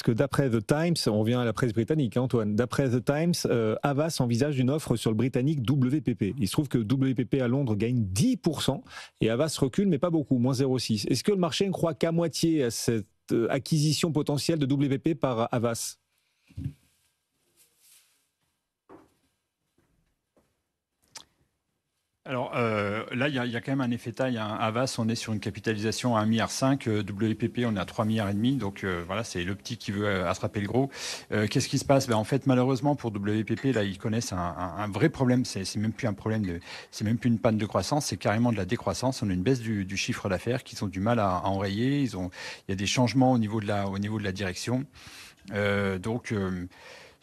parce que d'après The Times, on vient à la presse britannique, hein, Antoine, d'après The Times, Havas envisage une offre sur le britannique WPP. Il se trouve que WPP à Londres gagne 10% et Havas recule, mais pas beaucoup, moins 0,6. Est-ce que le marché ne croit qu'à moitié à cette acquisition potentielle de WPP par Havas ? Alors là, il y a quand même un effet taille. Hein. Havas, on est sur une capitalisation à 1,5 milliard. WPP, on est à 3,5 milliards. Donc voilà, c'est le petit qui veut attraper le gros. Qu'est-ce qui se passe? En fait, malheureusement, pour WPP, là, ils connaissent un vrai problème. C'est même plus un problème c'est même plus une panne de croissance, c'est carrément de la décroissance. On a une baisse du chiffre d'affaires qu'ils ont du mal à enrayer. Il y a des changements au niveau de la direction.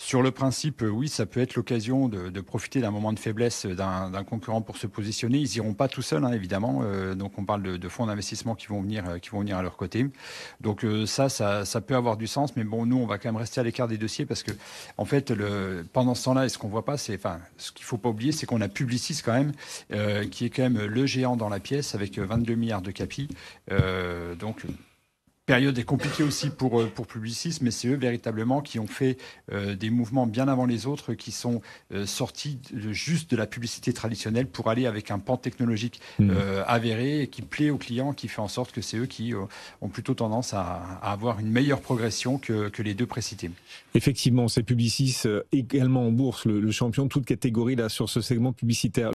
Sur le principe, oui, ça peut être l'occasion de profiter d'un moment de faiblesse d'un concurrent pour se positionner. Ils iront pas tout seuls, hein, évidemment. Donc, on parle de fonds d'investissement qui vont venir à leur côté. Donc, ça peut avoir du sens. Mais bon, nous, on va quand même rester à l'écart des dossiers parce que, en fait, pendant ce temps-là, et ce qu'on voit pas, ce qu'il faut pas oublier, c'est qu'on a Publicis quand même, qui est quand même le géant dans la pièce avec 22 milliards de capi. Donc, période est compliquée aussi pour Publicis, mais c'est eux véritablement qui ont fait des mouvements bien avant les autres, qui sont sortis juste de la publicité traditionnelle pour aller avec un pan technologique avéré et qui plaît aux clients, qui fait en sorte que c'est eux qui ont plutôt tendance à avoir une meilleure progression que les deux précités. Effectivement, c'est Publicis également en bourse, le champion de toute catégorie là, sur ce segment publicitaire.